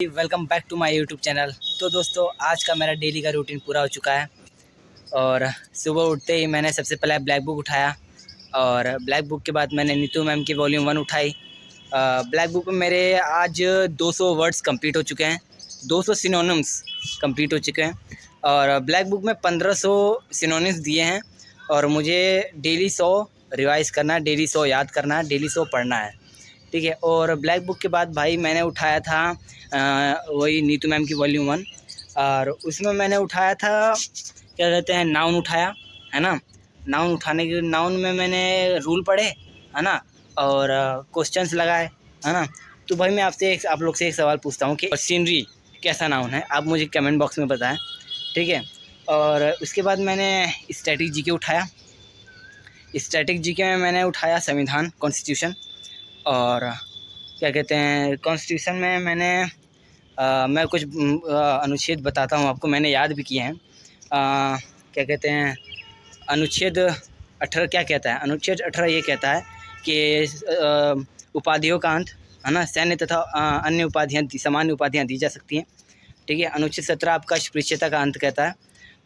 Welcome back to my YouTube channel. तो दोस्तों, आज का मेरा डेली का रूटीन पूरा हो चुका है और सुबह उठते ही मैंने सबसे पहले ब्लैक बुक उठाया और ब्लैक बुक के बाद मैंने नीतू मैम की वॉल्यूम 1 उठाई। ब्लैक बुक में मेरे आज 200 वर्ड्स कंप्लीट हो चुके हैं, 200 सिनोनिम्स कंप्लीट हो चुके हैं और ब्लैक बुक में 1500 सिनोनिम्स दिए हैं और मुझे डेली 100 रिवाइज़ करना है, डेली 100 याद करना है, डेली 100 पढ़ना है, ठीक है। और ब्लैक बुक के बाद भाई मैंने उठाया था वही नीतू मैम की वॉल्यूम 1 और उसमें मैंने उठाया था क्या कहते हैं नाउन उठाया, है ना। नाउन उठाने के नाउन में मैंने रूल पढ़े, है ना, और क्वेश्चंस लगाए, है ना। तो भाई मैं आपसे आप लोग से एक सवाल पूछता हूँ कि सीनरी कैसा नाउन है, आप मुझे कमेंट बॉक्स में बताएं, ठीक है। और उसके बाद मैंने स्टैटिक जीके उठाया। स्टैटिक जीके में मैंने उठाया संविधान, कॉन्स्टिट्यूशन, और क्या कहते हैं कॉन्स्टिट्यूशन में मैंने मैं कुछ अनुच्छेद बताता हूँ आपको, मैंने याद भी किए हैं। क्या कहते हैं अनुच्छेद 18 क्या कहता है? अनुच्छेद 18 ये कहता है कि उपाधियों का अंत, है ना, सैन्य तथा अन्य उपाधियाँ, सामान्य उपाधियाँ दी जा सकती हैं, ठीक है। अनुच्छेद 17 आपका स्पृश्यता का अंत कहता है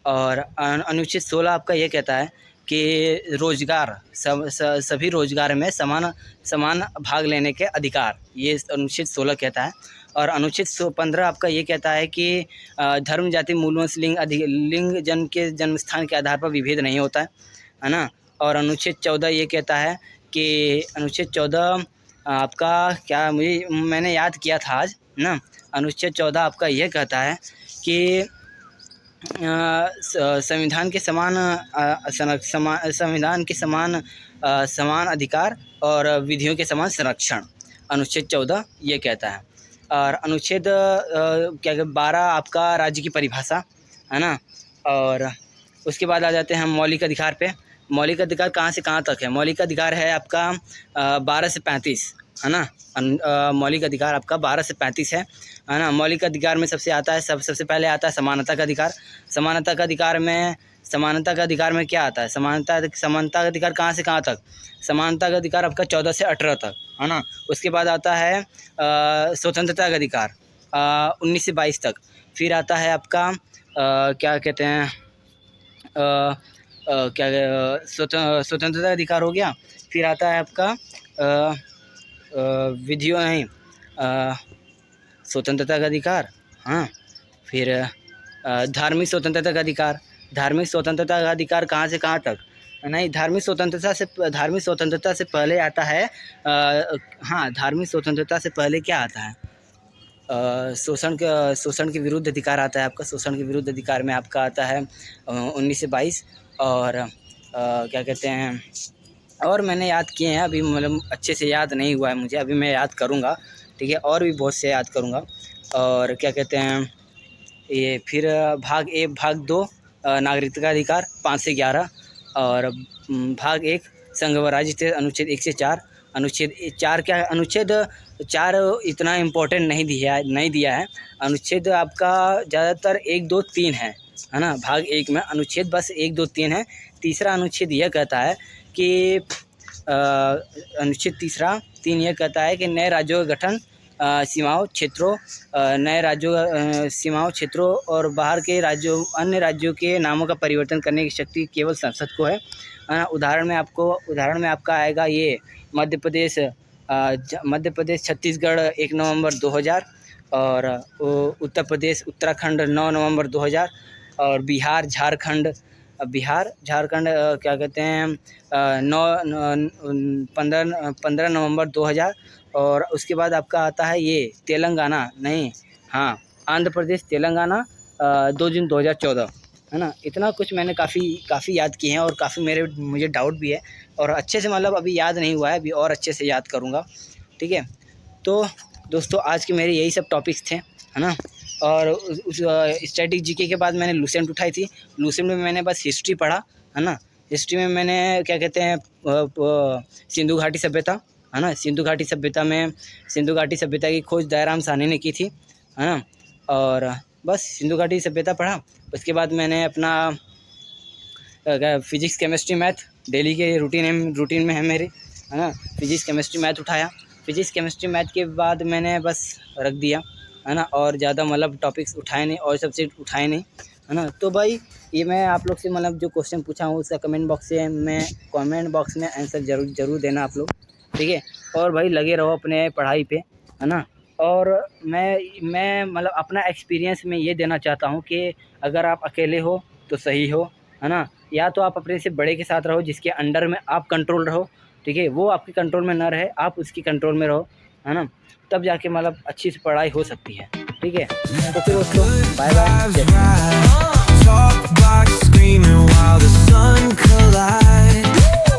और अनुच्छेद 16 आपका ये कहता है कि रोजगार सभी रोजगार में समान भाग लेने के अधिकार, ये अनुच्छेद 16 कहता है। और अनुच्छेद 15 आपका ये कहता है कि धर्म, जाति, मूलवंश, लिंग जन्म के जन्म स्थान के आधार पर विभेद नहीं होता है ना। और अनुच्छेद 14 ये कहता है कि अनुच्छेद 14 आपका क्या मैंने याद किया था आज ना। अनुच्छेद 14 आपका ये कहता है कि संविधान के समान अधिकार और विधियों के समान संरक्षण, अनुच्छेद 14 ये कहता है। और अनुच्छेद 12 आपका राज्य की परिभाषा, है ना। और उसके बाद आ जाते हैं हम मौलिक अधिकार पे। मौलिक अधिकार कहाँ से कहाँ तक है? मौलिक अधिकार है आपका 12 से 35, है ना। मौलिक अधिकार आपका 12 से 35 है ना। मौलिक अधिकार में सबसे पहले आता है समानता का अधिकार। समानता का अधिकार में क्या आता है? समानता का अधिकार कहाँ से कहाँ तक? समानता का अधिकार आपका 14 से 18 तक, है ना। उसके बाद आता है स्वतंत्रता का अधिकार 19 से 22 तक। फिर आता है आपका क्या कहते हैं स्वतंत्रता अधिकार हो गया। फिर आता है आपका स्वतंत्रता का अधिकार, हाँ। फिर धार्मिक स्वतंत्रता का अधिकार। धार्मिक स्वतंत्रता का अधिकार कहाँ से कहाँ तक? नहीं, धार्मिक स्वतंत्रता से पहले आता है हाँ, धार्मिक स्वतंत्रता से पहले क्या आता है? शोषण के विरुद्ध अधिकार आता है आपका। शोषण के विरुद्ध अधिकार में आपका आता है 19 से 22। और क्या कहते हैं और मैंने याद किए हैं, अभी मतलब अच्छे से याद नहीं हुआ है मुझे, अभी मैं याद करूँगा, ठीक है। और भी बहुत से याद करूँगा। और क्या कहते हैं ये फिर भाग 1 भाग 2 नागरिकता का अधिकार 5 से 11। और भाग 1 संघ व राज्य, अनुच्छेद 1 से 4। अनुच्छेद 4 इतना इम्पोर्टेंट नहीं दिया है। अनुच्छेद आपका ज़्यादातर 1, 2, 3 है ना। भाग 1 में अनुच्छेद बस 1, 2, 3 है। तीसरा अनुच्छेद यह कहता है कि अनुच्छेद 3 यह कहता है कि नए राज्यों का गठन, सीमाओं, क्षेत्रों, नए राज्यों सीमाओं, क्षेत्रों और बाहर के राज्यों, अन्य राज्यों के नामों का परिवर्तन करने की शक्ति केवल संसद को है। उदाहरण में आपका आएगा ये मध्य प्रदेश, छत्तीसगढ़ 1 नवंबर 2000 और उत्तर प्रदेश, उत्तराखंड 9 नवंबर 2000 और बिहार, झारखंड क्या कहते हैं 15 नवंबर 2000। और उसके बाद आपका आता है ये तेलंगाना, नहीं हाँ, आंध्र प्रदेश, तेलंगाना 2 जून 2014, है ना। इतना कुछ मैंने काफ़ी याद किए हैं और काफ़ी मुझे डाउट भी है और अच्छे से मतलब अभी याद नहीं हुआ है, अभी और अच्छे से याद करूँगा, ठीक है। तो दोस्तों, आज के मेरे यही सब टॉपिक्स थे, है ना। और उस स्टैटिक जीके के बाद मैंने लुसेंट उठाई थी। लुसेंट में मैंने बस हिस्ट्री पढ़ा, है ना। हिस्ट्री में मैंने क्या कहते हैं सिंधु घाटी सभ्यता, है ना। सिंधु घाटी सभ्यता की खोज दयाराम साहनी ने की थी, है ना। और बस सिंधु घाटी सभ्यता पढ़ा। उसके बाद मैंने अपना फिजिक्स, केमिस्ट्री, मैथ डेली के रूटीन में है मेरे, है ना। फिजिक्स, केमिस्ट्री, मैथ उठाया। फिजिक्स, केमिस्ट्री, मैथ के बाद मैंने बस रख दिया, है ना, और ज़्यादा मतलब टॉपिक्स उठाए नहीं और सब्जेक्ट उठाए नहीं, है ना। तो भाई ये मैं आप लोग से मतलब जो क्वेश्चन पूछा हूँ उसका कमेंट बॉक्स में आंसर ज़रूर देना आप लोग, ठीक है। और भाई लगे रहो अपने पढ़ाई पे, है ना। और मैं मतलब अपना एक्सपीरियंस में ये देना चाहता हूँ कि अगर आप अकेले हो तो सही हो, है ना, या तो आप अपने से बड़े के साथ रहो जिसके अंडर में आप कंट्रोल रहो, ठीक है। वो आपके कंट्रोल में ना रहे, आप उसकी कंट्रोल में रहो, है ना, तब जाके मतलब अच्छी से पढ़ाई हो सकती है, ठीक है। तो फिर दोस्तों बाय बाय।